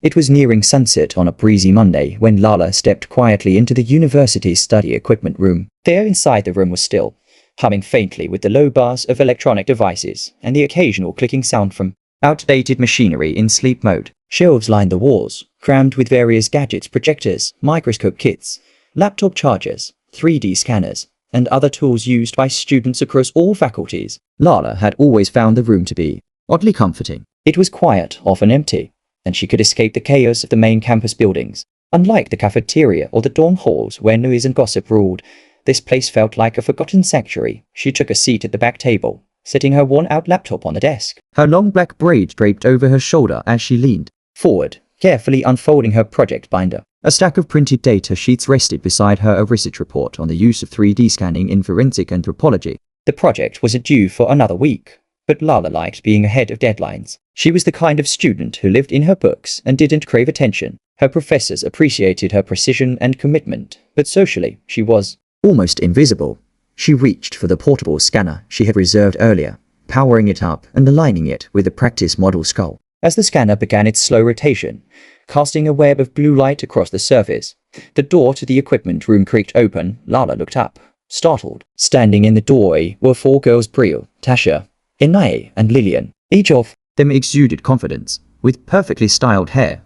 It was nearing sunset on a breezy Monday when Lala stepped quietly into the university's study equipment room. There inside the room was still, humming faintly with the low buzz of electronic devices and the occasional clicking sound from outdated machinery in sleep mode. Shelves lined the walls, crammed with various gadgets, projectors, microscope kits, laptop chargers, 3D scanners, and other tools used by students across all faculties. Lala had always found the room to be oddly comforting. It was quiet, often empty, and she could escape the chaos of the main campus buildings. Unlike the cafeteria or the dorm halls where noise and gossip ruled, this place felt like a forgotten sanctuary. She took a seat at the back table, setting her worn-out laptop on the desk. Her long black braids draped over her shoulder as she leaned forward, carefully unfolding her project binder. A stack of printed data sheets rested beside her, a research report on the use of 3D scanning in forensic anthropology. The project wasn't due for another week, but Lala liked being ahead of deadlines. She was the kind of student who lived in her books and didn't crave attention. Her professors appreciated her precision and commitment, but socially, she was almost invisible. She reached for the portable scanner she had reserved earlier, powering it up and aligning it with the practice model skull. As the scanner began its slow rotation, casting a web of blue light across the surface, the door to the equipment room creaked open. Lala looked up, startled. Standing in the doorway were four girls: Brielle, Tasha, Inai, and Lillian. Each of them exuded confidence, with perfectly styled hair,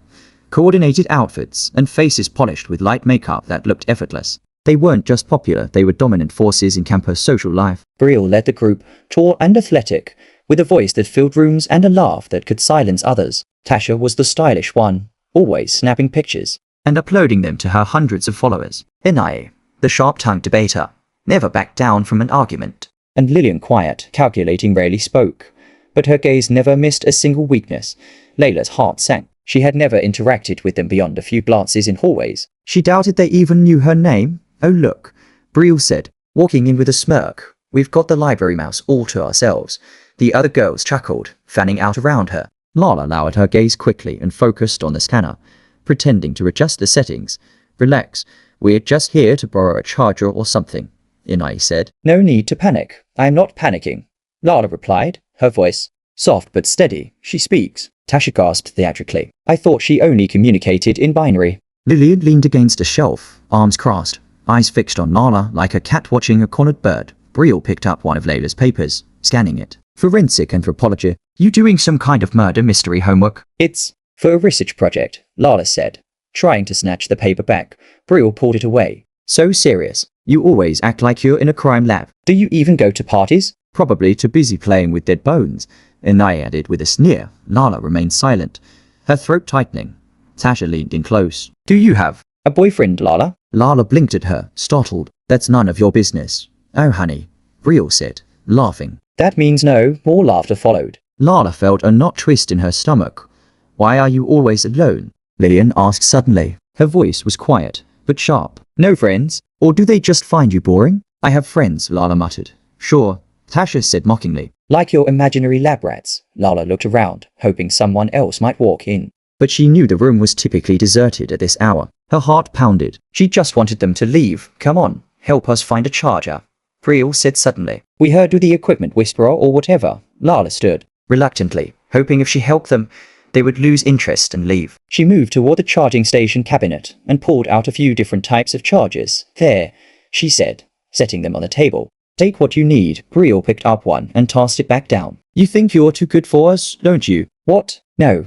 coordinated outfits, and faces polished with light makeup that looked effortless. They weren't just popular, they were dominant forces in campus social life. Brielle led the group, tall and athletic, with a voice that filled rooms and a laugh that could silence others. Tasha was the stylish one, always snapping pictures and uploading them to her hundreds of followers. Inai, the sharp-tongued debater, never backed down from an argument. And Lillian, quiet, calculating, rarely spoke, but her gaze never missed a single weakness. Layla's heart sank. She had never interacted with them beyond a few glances in hallways. She doubted they even knew her name. "Oh look," Brielle said, walking in with a smirk. "We've got the library mouse all to ourselves." The other girls chuckled, fanning out around her. Lala lowered her gaze quickly and focused on the scanner, pretending to adjust the settings. "Relax, we're just here to borrow a charger or something," Inai said. "No need to panic. I'm not panicking," Lala replied, her voice soft but steady. "She speaks." Tasha gasped theatrically. "I thought she only communicated in binary." Lillian leaned against a shelf, arms crossed, eyes fixed on Lala like a cat watching a cornered bird. Brielle picked up one of Layla's papers, scanning it. "Forensic anthropology. You doing some kind of murder mystery homework?" "It's for a research project," Lala said, trying to snatch the paper back. Brielle pulled it away. "So serious. You always act like you're in a crime lab. Do you even go to parties?" "Probably too busy playing with dead bones," Inai added with a sneer. Lala remained silent, her throat tightening. Tasha leaned in close. "Do you have a boyfriend, Lala?" Lala blinked at her, startled. "That's none of your business." "Oh honey," Brielle said, laughing. "That means no." More laughter followed. Lala felt a knot twist in her stomach. "Why are you always alone?" Lillian asked suddenly. Her voice was quiet, but sharp. "No friends? Or do they just find you boring?" "I have friends," Lala muttered. "Sure," Tasha said mockingly. "Like your imaginary lab rats." Lala looked around, hoping someone else might walk in. But she knew the room was typically deserted at this hour. Her heart pounded. She just wanted them to leave. "Come on, help us find a charger," Brielle said suddenly. "We heard you the equipment whisperer or whatever." Lala stood, reluctantly, hoping if she helped them, they would lose interest and leave. She moved toward the charging station cabinet and pulled out a few different types of chargers. "There," she said, setting them on the table. "Take what you need." Brielle picked up one and tossed it back down. "You think you're too good for us, don't you?" "What? No.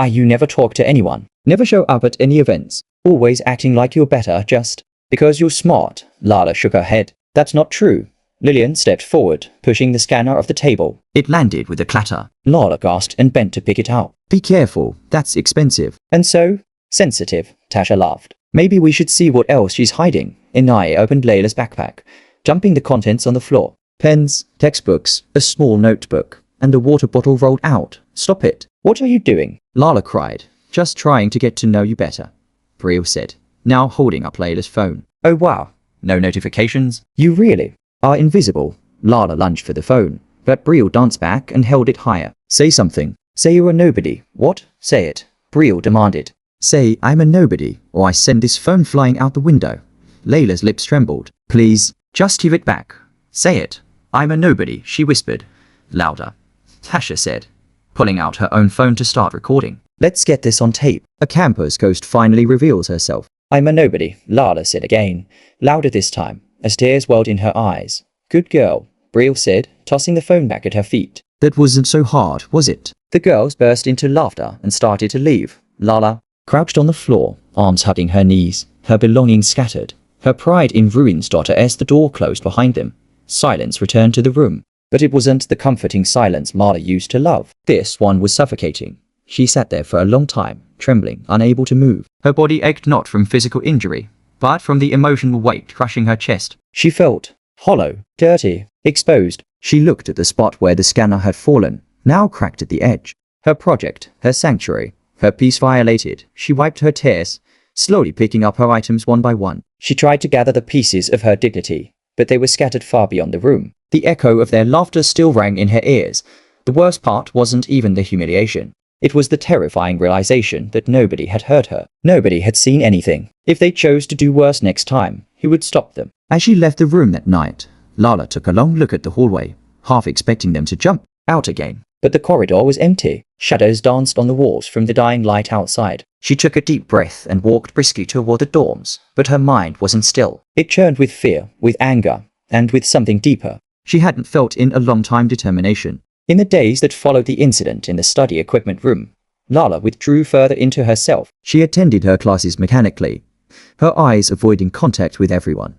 You never talk to anyone. Never show up at any events. Always acting like you're better just because you're smart." Lala shook her head. "That's not true." Lillian stepped forward, pushing the scanner off the table. It landed with a clatter. Lala gasped and bent to pick it up. "Be careful, that's expensive." "And so sensitive," Tasha laughed. "Maybe we should see what else she's hiding." Inai opened Layla's backpack, dumping the contents on the floor. Pens, textbooks, a small notebook, and a water bottle rolled out. "Stop it. What are you doing?" Lala cried. "Just trying to get to know you better," Brielle said, now holding up Layla's phone. "Oh wow. No notifications? You really are invisible." Lala lunged for the phone, but Brielle danced back and held it higher. "Say something. Say you're a nobody." "What? Say it," Brielle demanded. "Say I'm a nobody, or I send this phone flying out the window." Layla's lips trembled. "Please, just give it back. Say it." "I'm a nobody," she whispered. "Louder," Tasha said, pulling out her own phone to start recording. Let's get this on tape. A campus ghost finally reveals herself. I'm a nobody, Lala said again, louder this time, as tears welled in her eyes. Good girl, Brielle said, tossing the phone back at her feet. That wasn't so hard, was it? The girls burst into laughter and started to leave. Lala crouched on the floor, arms hugging her knees, her belongings scattered, her pride in ruins. As the door closed behind them, silence returned to the room. But it wasn't the comforting silence Lala used to love. This one was suffocating. She sat there for a long time, trembling, unable to move. Her body ached not from physical injury, but from the emotional weight crushing her chest. She felt hollow, dirty, exposed. She looked at the spot where the scanner had fallen, now cracked at the edge. Her project, her sanctuary, her peace violated. She wiped her tears, slowly picking up her items one by one. She tried to gather the pieces of her dignity, but they were scattered far beyond the room. The echo of their laughter still rang in her ears. The worst part wasn't even the humiliation. It was the terrifying realization that nobody had heard her. Nobody had seen anything. If they chose to do worse next time, who would stop them? As she left the room that night, Lala took a long look at the hallway, half expecting them to jump out again. But the corridor was empty. Shadows danced on the walls from the dying light outside. She took a deep breath and walked briskly toward the dorms, but her mind wasn't still. It churned with fear, with anger, and with something deeper. She hadn't felt in a long time determination. In the days that followed the incident in the study equipment room, Lala withdrew further into herself. She attended her classes mechanically, her eyes avoiding contact with everyone,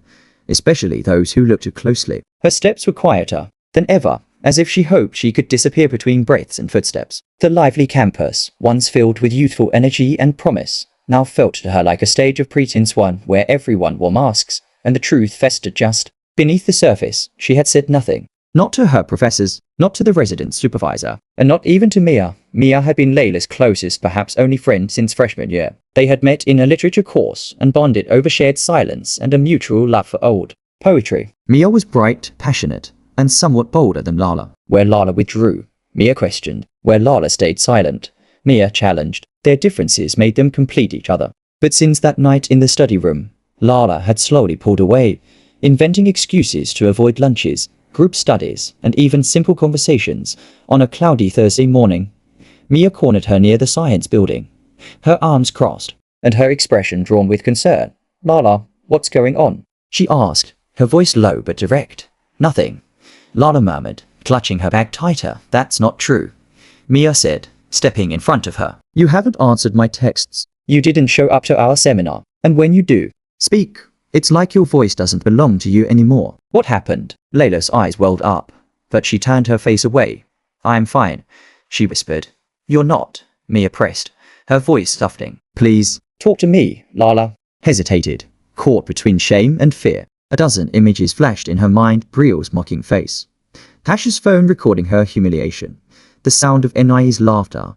especially those who looked too closely. Her steps were quieter than ever, as if she hoped she could disappear between breaths and footsteps. The lively campus, once filled with youthful energy and promise, now felt to her like a stage of pretense, one where everyone wore masks, and the truth festered just beneath the surface. She had said nothing. Not to her professors, not to the resident supervisor, and not even to Mia. Mia had been Layla's closest, perhaps only friend since freshman year. They had met in a literature course and bonded over shared silence and a mutual love for old poetry. Mia was bright, passionate, and somewhat bolder than Lala. Where Lala withdrew, Mia questioned. Where Lala stayed silent, Mia challenged. Their differences made them complete each other. But since that night in the study room, Lala had slowly pulled away, inventing excuses to avoid lunches, group studies, and even simple conversations. On a cloudy Thursday morning, Mia cornered her near the science building, her arms crossed, and her expression drawn with concern. Lala, what's going on? She asked, her voice low but direct. Nothing, Lala murmured, clutching her bag tighter. That's not true, Mia said, stepping in front of her. You haven't answered my texts. You didn't show up to our seminar, and when you do, speak. It's like your voice doesn't belong to you anymore. What happened? Layla's eyes welled up, but she turned her face away. I'm fine, she whispered. You're not, Mia pressed, her voice softening. Please, talk to me, Lala hesitated, caught between shame and fear. A dozen images flashed in her mind. Brielle's mocking face, Tasha's phone recording her humiliation, the sound of Ni's laughter,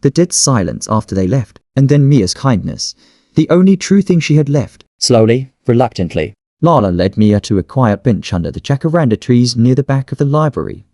the dead silence after they left, and then Mia's kindness, the only true thing she had left. Slowly, reluctantly, Lala led Mia to a quiet bench under the jacaranda trees near the back of the library.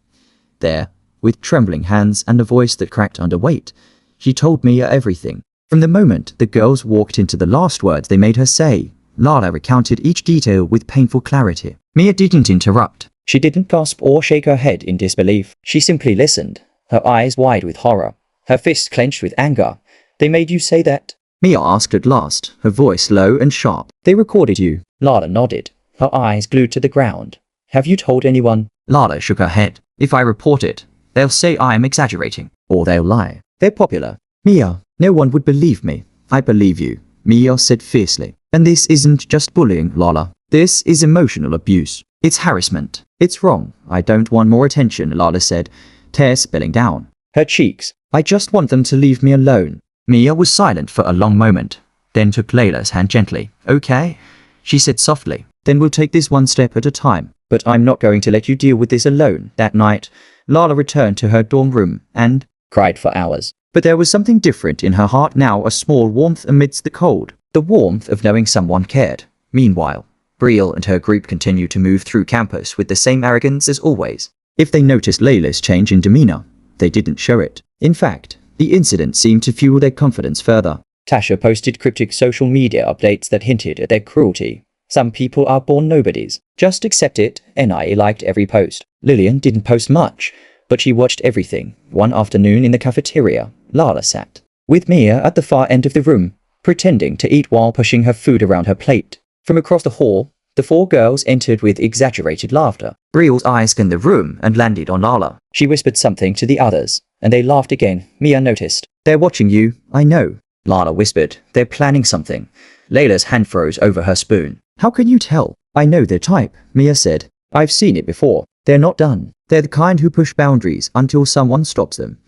There, with trembling hands and a voice that cracked under weight, she told Mia everything. From the moment the girls walked into the last words they made her say, Lala recounted each detail with painful clarity. Mia didn't interrupt. She didn't gasp or shake her head in disbelief. She simply listened, her eyes wide with horror, her fists clenched with anger. They made you say that? Mia asked at last, her voice low and sharp. They recorded you. Lala nodded, her eyes glued to the ground. Have you told anyone? Lala shook her head. If I report it, they'll say I am exaggerating, or they'll lie. They're popular. Mia, no one would believe me. I believe you, Mia said fiercely. And this isn't just bullying, Lala. This is emotional abuse. It's harassment. It's wrong. I don't want more attention, Lala said, tears spilling down her cheeks. I just want them to leave me alone. Mia was silent for a long moment, then took Layla's hand gently. Okay, she said softly. Then we'll take this one step at a time. But I'm not going to let you deal with this alone. That night, Lala returned to her dorm room and cried for hours. But there was something different in her heart now, a small warmth amidst the cold. The warmth of knowing someone cared. Meanwhile, Brielle and her group continued to move through campus with the same arrogance as always. If they noticed Layla's change in demeanor, they didn't show it. In fact, the incident seemed to fuel their confidence further. Tasha posted cryptic social media updates that hinted at their cruelty. Some people are born nobodies. Just accept it. Ni liked every post. Lillian didn't post much, but she watched everything. One afternoon in the cafeteria, Lala sat with Mia at the far end of the room, pretending to eat while pushing her food around her plate. From across the hall, the four girls entered with exaggerated laughter. Brielle's eyes scanned the room and landed on Lala. She whispered something to the others, and they laughed again. Mia noticed. "They're watching you, I know," Lala whispered. "They're planning something." Layla's hand froze over her spoon. "How can you tell?" "I know their type," Mia said. "I've seen it before. They're not done. They're the kind who push boundaries until someone stops them."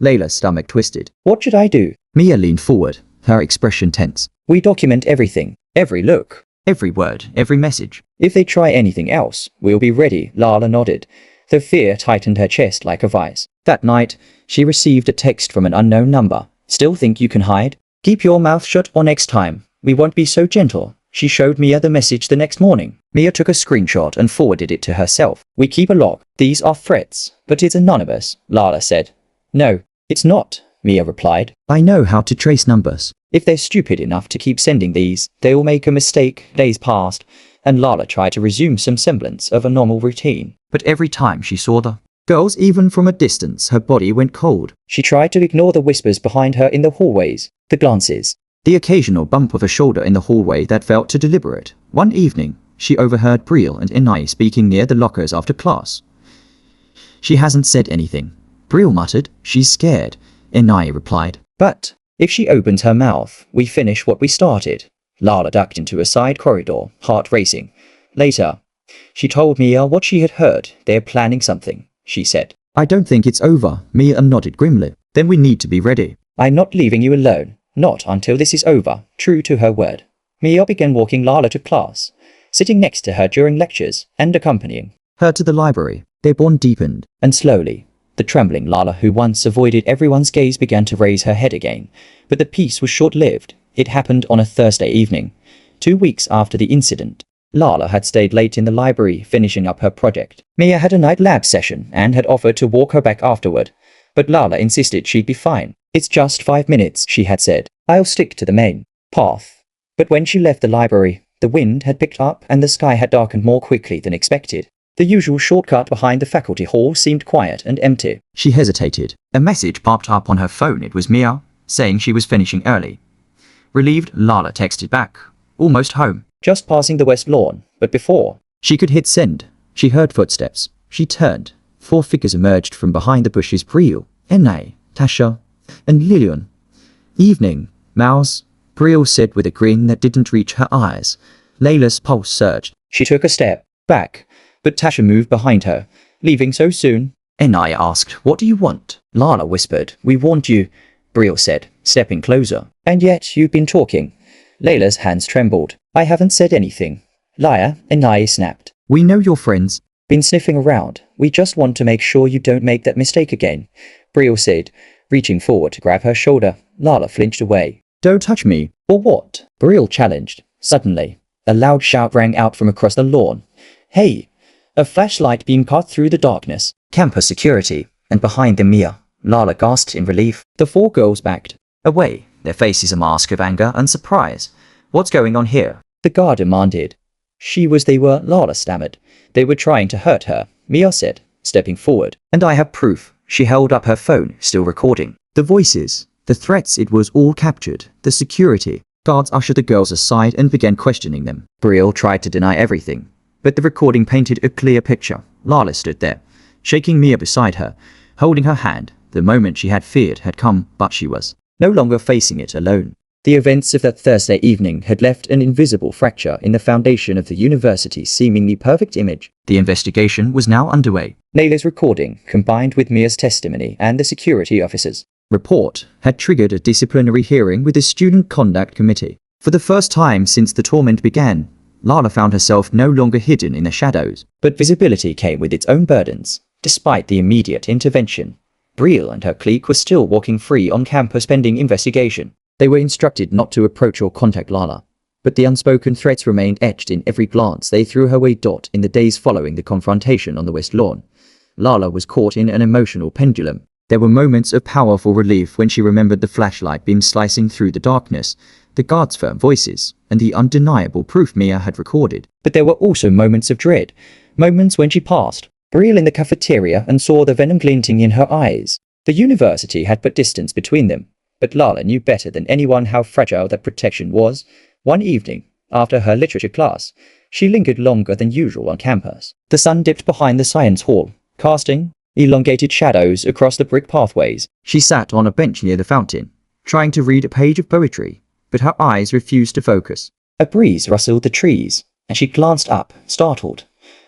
Layla's stomach twisted. "What should I do?" Mia leaned forward, her expression tense. "We document everything, every look, every word, every message. If they try anything else, we'll be ready." Lala nodded. The fear tightened her chest like a vice. That night, she received a text from an unknown number. "Still think you can hide? Keep your mouth shut or next time. We won't be so gentle." She showed Mia the message the next morning. Mia took a screenshot and forwarded it to herself. "We keep a log. These are threats, but it's anonymous," Lala said. "No, it's not," Mia replied. "I know how to trace numbers. If they're stupid enough to keep sending these, they will make a mistake." Days passed, and Lala tried to resume some semblance of a normal routine. But every time she saw the girls, even from a distance, her body went cold. She tried to ignore the whispers behind her in the hallways, the glances, the occasional bump of a shoulder in the hallway that felt too deliberate. One evening, she overheard Brielle and Enai speaking near the lockers after class. "She hasn't said anything," Brielle muttered. "She's scared," Enai replied. "But if she opens her mouth, we finish what we started." Lala ducked into a side corridor, heart racing. Later, she told Mia what she had heard. "They're planning something," she said. "I don't think it's over," Mia nodded grimly. "Then we need to be ready." "I'm not leaving you alone. Not until this is over." True to her word, Mia began walking Lala to class, sitting next to her during lectures and accompanying her to the library. Their bond deepened, and slowly, the trembling Lala who once avoided everyone's gaze began to raise her head again. But the peace was short-lived. It happened on a Thursday evening, 2 weeks after the incident. Lala had stayed late in the library finishing up her project. Mia had a night lab session and had offered to walk her back afterward, but Lala insisted she'd be fine. "It's just 5 minutes," she had said. "I'll stick to the main path." But when she left the library, the wind had picked up and the sky had darkened more quickly than expected. The usual shortcut behind the faculty hall seemed quiet and empty. She hesitated. A message popped up on her phone. It was Mia, saying she was finishing early. Relieved, Lala texted back. "Almost home. Just passing the west lawn." But before she could hit send, she heard footsteps. She turned. 4 figures emerged from behind the bushes. Brielle, Enai, Tasha, and Lillian. "Evening, Mouse," Brielle said with a grin that didn't reach her eyes. Layla's pulse surged. She took a step back, but Tasha moved behind her. "Leaving so soon?" Enai asked. "What do you want?" Lala whispered. "We want you," Brielle said, stepping closer. "And yet you've been talking." Layla's hands trembled. "I haven't said anything." "Liar," Enai snapped. "We know you're friends." "Been sniffing around. We just want to make sure you don't make that mistake again," Brielle said, reaching forward to grab her shoulder. Lala flinched away. "Don't touch me." "Or what?" Brielle challenged. Suddenly, a loud shout rang out from across the lawn. "Hey!" A flashlight beam cut through the darkness. "Campus security," and behind them Mia. Lala gasped in relief. The 4 girls backed away, their faces a mask of anger and surprise. "What's going on here?" the guard demanded. They were," Lala stammered. "They were trying to hurt her," Mia said, stepping forward. "And I have proof." She held up her phone, still recording. The voices, the threats, it was all captured. The security guards ushered the girls aside and began questioning them. Brielle tried to deny everything, but the recording painted a clear picture. Lala stood there, shaking Mia beside her, holding her hand. The moment she had feared had come, but she was no longer facing it alone. The events of that Thursday evening had left an invisible fracture in the foundation of the university's seemingly perfect image. The investigation was now underway. Layla's recording, combined with Mia's testimony and the security officer's report, had triggered a disciplinary hearing with the Student Conduct Committee. For the first time since the torment began, Lala found herself no longer hidden in the shadows. But visibility came with its own burdens. Despite the immediate intervention, Brielle and her clique were still walking free on campus pending investigation. They were instructed not to approach or contact Lala, but the unspoken threats remained etched in every glance they threw her way. In the days following the confrontation on the West Lawn, Lala was caught in an emotional pendulum. There were moments of powerful relief when she remembered the flashlight beam slicing through the darkness, the guards' firm voices, and the undeniable proof Mia had recorded. But there were also moments of dread, moments when she passed Brielle in the cafeteria and saw the venom glinting in her eyes. The university had put distance between them, But Lala knew better than anyone how fragile that protection was. One evening, after her literature class, she lingered longer than usual on campus. The sun dipped behind the science hall, casting elongated shadows across the brick pathways. She sat on a bench near the fountain, trying to read a page of poetry, but her eyes refused to focus. A breeze rustled the trees, and she glanced up, startled,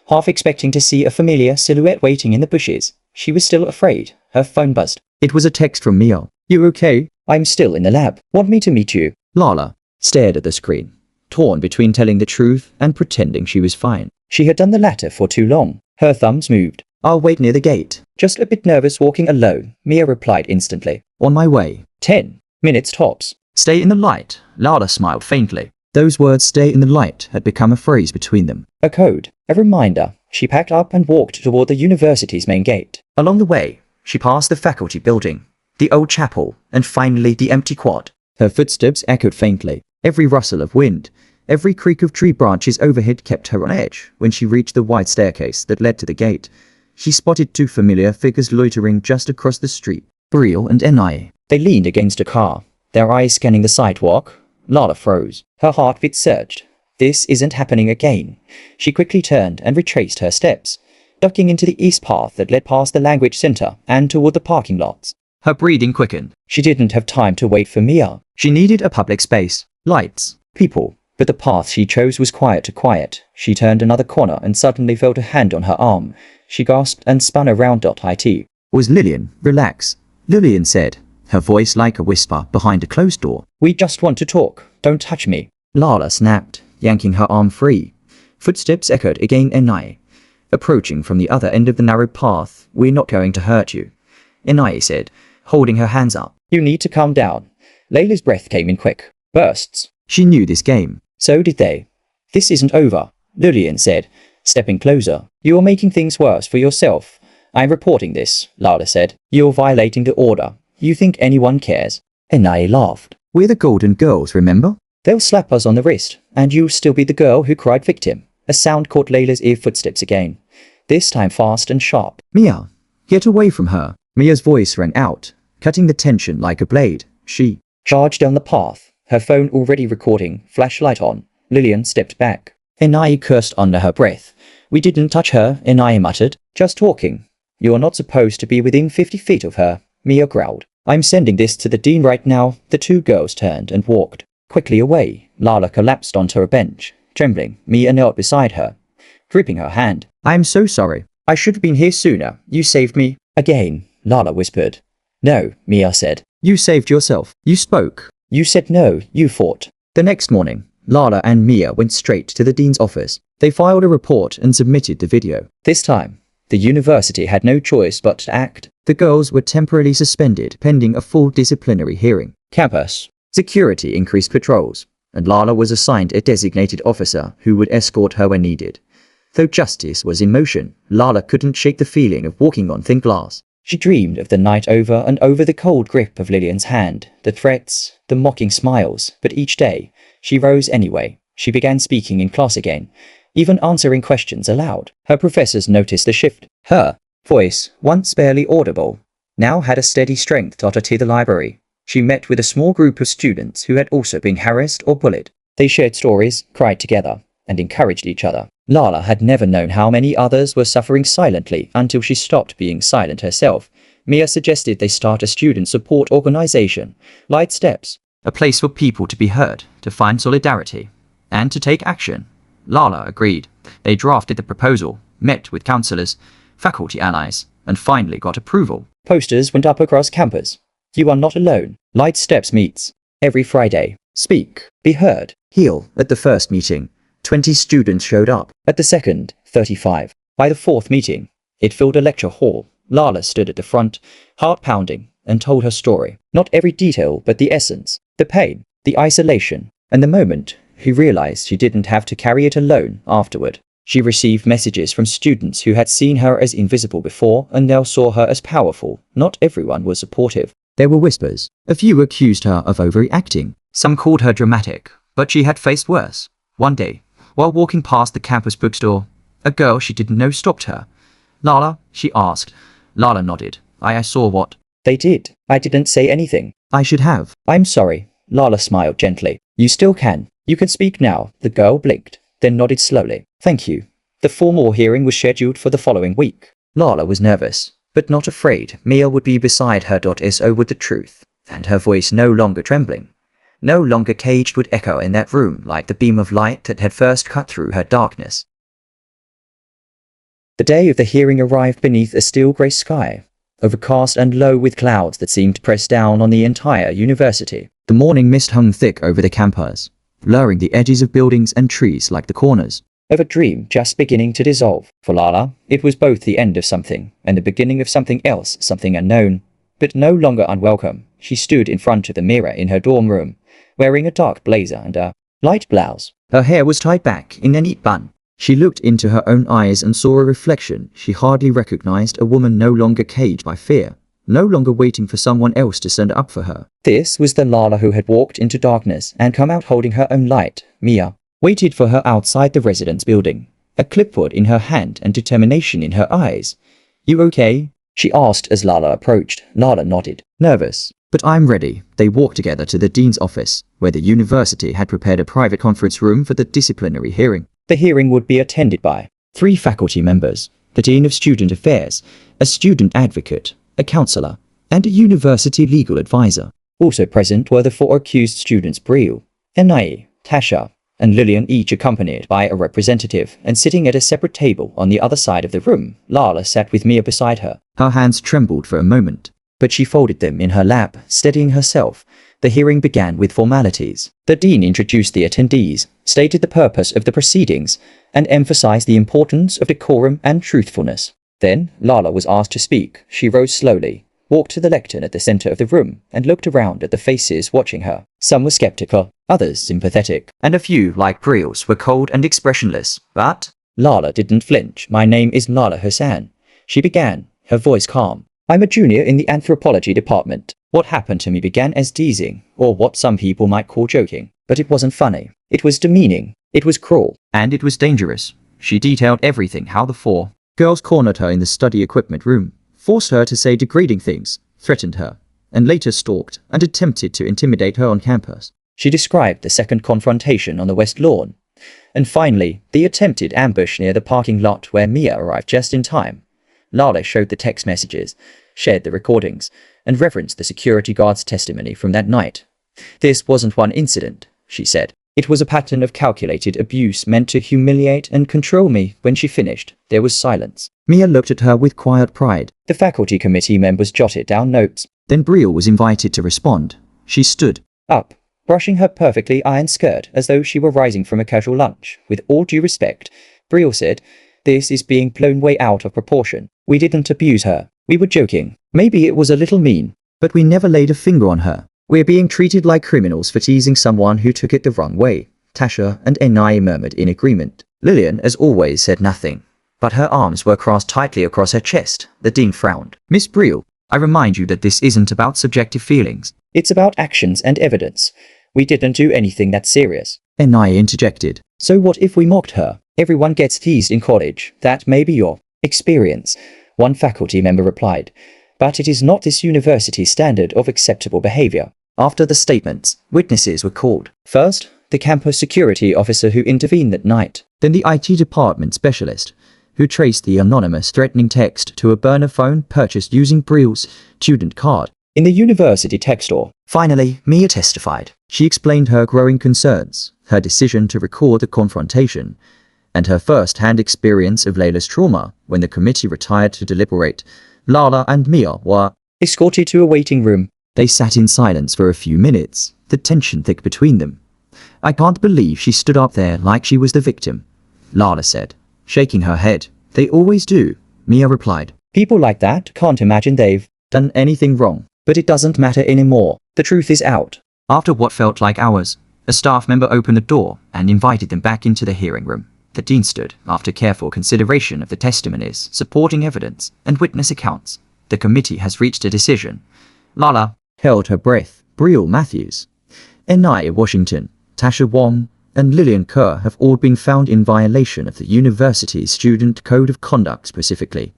half expecting to see a familiar silhouette waiting in the bushes. She was still afraid. Her phone buzzed. It was a text from Mia. "You okay? I'm still in the lab. Want me to meet you?" Lala stared at the screen, torn between telling the truth and pretending she was fine. She had done the latter for too long. Her thumbs moved. "I'll wait near the gate. Just a bit nervous walking alone," Mia replied instantly. "On my way. 10 minutes tops." "Stay in the light." Lala smiled faintly. Those words, "stay in the light," had become a phrase between them. A code. A reminder. She packed up and walked toward the university's main gate. Along the way, she passed the faculty building, the old chapel, and finally the empty quad. Her footsteps echoed faintly. Every rustle of wind, every creak of tree branches overhead kept her on edge. When she reached the wide staircase that led to the gate, she spotted two familiar figures loitering just across the street. Brielle and Enai. They leaned against a car, their eyes scanning the sidewalk. Lala froze. Her heartbeat surged. This isn't happening again. She quickly turned and retraced her steps, ducking into the east path that led past the language center and toward the parking lots. Her breathing quickened. She didn't have time to wait for Mia. She needed a public space, lights, people. But the path she chose was quiet to quiet. She turned another corner and suddenly felt a hand on her arm. She gasped and spun around. It was Lillian. "Relax," Lillian said, her voice like a whisper behind a closed door. "We just want to talk. Don't touch me." Lala snapped, yanking her arm free. Footsteps echoed again. Enai, approaching from the other end of the narrow path. "We're not going to hurt you," Enai said, holding her hands up. "You need to calm down." Layla's breath came in quick bursts. She knew this game. So did they. "This isn't over," Lillian said, stepping closer. "You're making things worse for yourself." "I'm reporting this," Lala said. "You're violating the order. You think anyone cares?" Enai laughed. "We're the Golden Girls, remember? They'll slap us on the wrist, and you'll still be the girl who cried victim." A sound caught Layla's ear. Footsteps again, this time fast and sharp. "Mia, get away from her." Mia's voice rang out, cutting the tension like a blade. She charged down the path, her phone already recording, flashlight on. Lillian stepped back. Enai cursed under her breath. "We didn't touch her," Enai muttered. "Just talking." "You're not supposed to be within 50 feet of her," Mia growled. "I'm sending this to the dean right now." The two girls turned and walked quickly away. Lala collapsed onto a bench, trembling. Mia knelt beside her, gripping her hand. "I'm so sorry. I should have been here sooner. You saved me." "Again," Lala whispered. "No," Mia said. "You saved yourself. You spoke. You said no. You fought." The next morning, Lala and Mia went straight to the dean's office. They filed a report and submitted the video. This time, the university had no choice but to act. The girls were temporarily suspended pending a full disciplinary hearing. Campus security increased patrols, and Lala was assigned a designated officer who would escort her when needed. Though justice was in motion, Lala couldn't shake the feeling of walking on thin glass. She dreamed of the night over and over, the cold grip of Lillian's hand, the threats, the mocking smiles. But each day, she rose anyway. She began speaking in class again, even answering questions aloud. Her professors noticed the shift. Her voice, once barely audible, now had a steady strength. To the library, she met with a small group of students who had also been harassed or bullied. They shared stories, cried together, and encouraged each other. Lala had never known how many others were suffering silently until she stopped being silent herself. Mia suggested they start a student support organization, Light Steps, a place for people to be heard, to find solidarity, and to take action. Lala agreed. They drafted the proposal, met with counselors, faculty allies, and finally got approval. Posters went up across campus. "You are not alone. Light Steps meets every Friday. Speak, be heard, heal." At the first meeting, 20 students showed up. At the second, 35. By the fourth meeting, it filled a lecture hall. Lala stood at the front, heart pounding, and told her story. Not every detail, but the essence, the pain, the isolation, and the moment she realized she didn't have to carry it alone afterward. She received messages from students who had seen her as invisible before and now saw her as powerful. Not everyone was supportive. There were whispers. A few accused her of overreacting. Some called her dramatic, but she had faced worse. One day, while walking past the campus bookstore, a girl she didn't know stopped her. "Lala?" she asked. Lala nodded. I saw what they did. I didn't say anything. I should have. I'm sorry. Lala smiled gently. You still can. You can speak now. The girl blinked, then nodded slowly. Thank you. The formal hearing was scheduled for the following week. Lala was nervous, but not afraid. Mia would be beside her. So with the truth, and her voice no longer trembling, no longer caged, would echo in that room like the beam of light that had first cut through her darkness. The day of the hearing arrived beneath a still grey sky, overcast and low with clouds that seemed to press down on the entire university. The morning mist hung thick over the campus, blurring the edges of buildings and trees like the corners of a dream just beginning to dissolve. For Lala, it was both the end of something and the beginning of something else, something unknown, but no longer unwelcome. She stood in front of the mirror in her dorm room, wearing a dark blazer and a light blouse. Her hair was tied back in a neat bun. She looked into her own eyes and saw a reflection she hardly recognized, a woman no longer caged by fear, no longer waiting for someone else to stand up for her. This was the Lala who had walked into darkness and come out holding her own light. Mia waited for her outside the residence building, a clipboard in her hand and determination in her eyes. You okay? She asked as Lala approached. Lala nodded. Nervous, but I'm ready. They walked together to the dean's office, where the university had prepared a private conference room for the disciplinary hearing. The hearing would be attended by 3 faculty members, the Dean of Student Affairs, a student advocate, a counselor, and a university legal advisor. Also present were the 4 accused students, Brielle, Enai, Tasha, and Lillian, each accompanied by a representative, and sitting at a separate table on the other side of the room, Lala sat with Mia beside her. Her hands trembled for a moment, but she folded them in her lap, steadying herself. The hearing began with formalities. The dean introduced the attendees, stated the purpose of the proceedings, and emphasized the importance of decorum and truthfulness. Then, Lala was asked to speak. She rose slowly, walked to the lectern at the center of the room, and looked around at the faces watching her. Some were skeptical, others sympathetic, and a few, like Brielle's, were cold and expressionless. But Lala didn't flinch. My name is Lala Hassan, she began, her voice calm. I'm a junior in the anthropology department. What happened to me began as teasing, or what some people might call joking. But it wasn't funny. It was demeaning. It was cruel. And it was dangerous. She detailed everything, how the 4 girls cornered her in the study equipment room, forced her to say degrading things, threatened her, and later stalked and attempted to intimidate her on campus. She described the second confrontation on the West Lawn, and finally, the attempted ambush near the parking lot where Mia arrived just in time. Lala showed the text messages, shared the recordings, and referenced the security guard's testimony from that night. This wasn't one incident, she said. It was a pattern of calculated abuse meant to humiliate and control me. When she finished, there was silence. Mia looked at her with quiet pride. The faculty committee members jotted down notes. Then Brielle was invited to respond. She stood up, brushing her perfectly ironed skirt as though she were rising from a casual lunch. With all due respect, Brielle said, this is being blown way out of proportion. We didn't abuse her. We were joking. Maybe it was a little mean, but we never laid a finger on her. We're being treated like criminals for teasing someone who took it the wrong way. Tasha and Enai murmured in agreement. Lillian, as always, said nothing, but her arms were crossed tightly across her chest. The dean frowned. Miss Brielle, I remind you that this isn't about subjective feelings. It's about actions and evidence. We didn't do anything that serious. Enai interjected. So what if we mocked her? Everyone gets teased in college. That may be your experience, one faculty member replied. But it is not this university's standard of acceptable behavior. After the statements, witnesses were called. First, the campus security officer who intervened that night. Then the IT department specialist, who traced the anonymous threatening text to a burner phone purchased using Brielle's student card in the university tech store. Finally, Mia testified. She explained her growing concerns, her decision to record the confrontation, and her first-hand experience of Layla's trauma. When the committee retired to deliberate, Lala and Mia were escorted to a waiting room. They sat in silence for a few minutes, the tension thick between them. I can't believe she stood up there like she was the victim, Lala said, shaking her head. They always do, Mia replied. People like that can't imagine they've done anything wrong. But it doesn't matter anymore. The truth is out. After what felt like hours, a staff member opened the door and invited them back into the hearing room. The dean stood. After careful consideration of the testimonies, supporting evidence, and witness accounts, the committee has reached a decision. Lala held her breath. Brielle Matthews, Enai Washington, Tasha Wong, and Lillian Kerr have all been found in violation of the university's Student Code of Conduct, specifically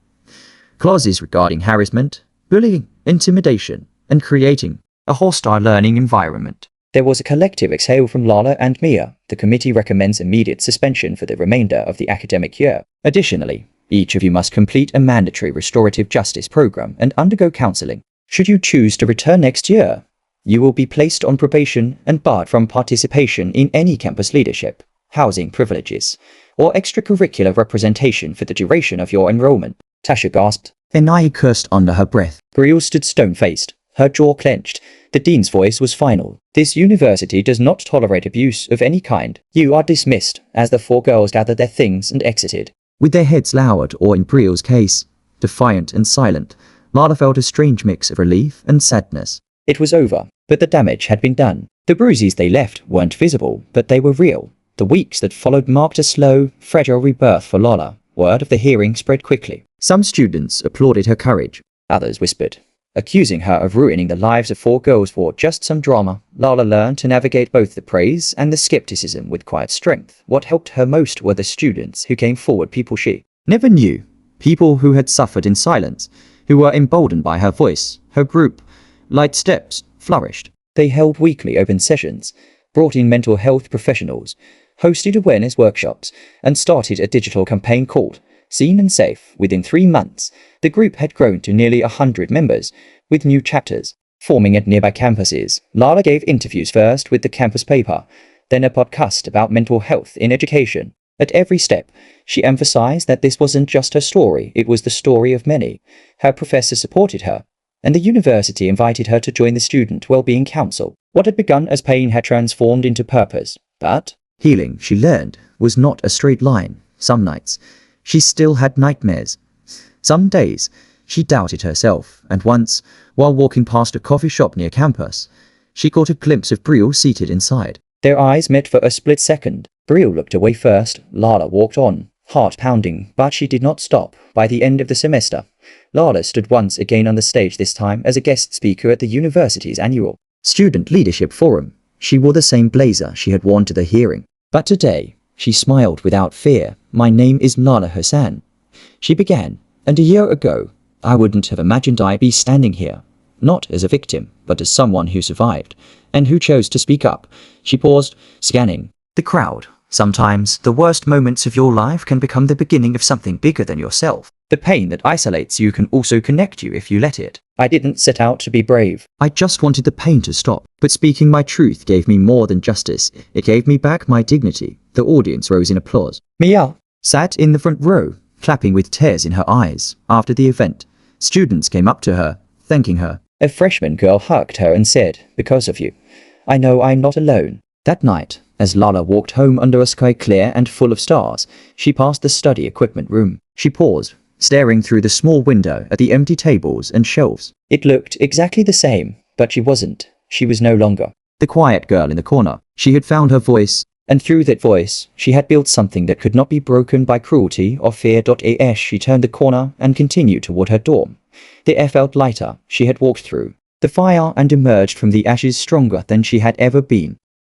clauses regarding harassment, bullying, intimidation, and creating a hostile learning environment. There was a collective exhale from Lala and Mia. The committee recommends immediate suspension for the remainder of the academic year. Additionally, each of you must complete a mandatory restorative justice program and undergo counseling. Should you choose to return next year, you will be placed on probation and barred from participation in any campus leadership, housing privileges, or extracurricular representation for the duration of your enrollment. Tasha gasped. Then I cursed under her breath. Brielle stood stone-faced, her jaw clenched. The dean's voice was final. This university does not tolerate abuse of any kind. You are dismissed, as the four girls gathered their things and exited. With their heads lowered, or in Brielle's case, defiant and silent, Lala felt a strange mix of relief and sadness. It was over, but the damage had been done. The bruises they left weren't visible, but they were real. The weeks that followed marked a slow, fragile rebirth for Lala. Word of the hearing spread quickly. Some students applauded her courage. Others whispered, accusing her of ruining the lives of four girls for just some drama. Lala learned to navigate both the praise and the skepticism with quiet strength. What helped her most were the students who came forward, people she never knew, people who had suffered in silence, who were emboldened by her voice. Her group, Light Steps, flourished. They held weekly open sessions, brought in mental health professionals, hosted awareness workshops, and started a digital campaign called Seen and Safe. Within 3 months, the group had grown to nearly 100 members, with new chapters forming at nearby campuses. Lala gave interviews first with the campus paper, then a podcast about mental health in education. At every step, she emphasized that this wasn't just her story, it was the story of many. Her professors supported her, and the university invited her to join the Student Wellbeing Council. What had begun as pain had transformed into purpose. But healing, she learned, was not a straight line. Some nights, she still had nightmares. Some days, she doubted herself, and once, while walking past a coffee shop near campus, she caught a glimpse of Brielle seated inside. Their eyes met for a split second. Brielle looked away first. Lala walked on, heart pounding, but she did not stop. By the end of the semester, Lala stood once again on the stage, this time as a guest speaker at the university's annual Student Leadership Forum. She wore the same blazer she had worn to the hearing. But today, she smiled without fear. My name is Lala Hassan, she began, and a year ago, I wouldn't have imagined I'd be standing here, not as a victim, but as someone who survived, and who chose to speak up. She paused, scanning the crowd. Sometimes, the worst moments of your life can become the beginning of something bigger than yourself. The pain that isolates you can also connect you if you let it. I didn't set out to be brave. I just wanted the pain to stop. But speaking my truth gave me more than justice. It gave me back my dignity. The audience rose in applause. Mia sat in the front row, clapping with tears in her eyes. After the event, students came up to her, thanking her. A freshman girl hugged her and said, because of you, I know I'm not alone. That night, as Lala walked home under a sky clear and full of stars, she passed the study equipment room. She paused, staring through the small window at the empty tables and shelves. It looked exactly the same, but she wasn't. She was no longer the quiet girl in the corner. She had found her voice, and through that voice, she had built something that could not be broken by cruelty or fear. As she turned the corner and continued toward her dorm, the air felt lighter. She had walked through the fire and emerged from the ashes stronger than she had ever been.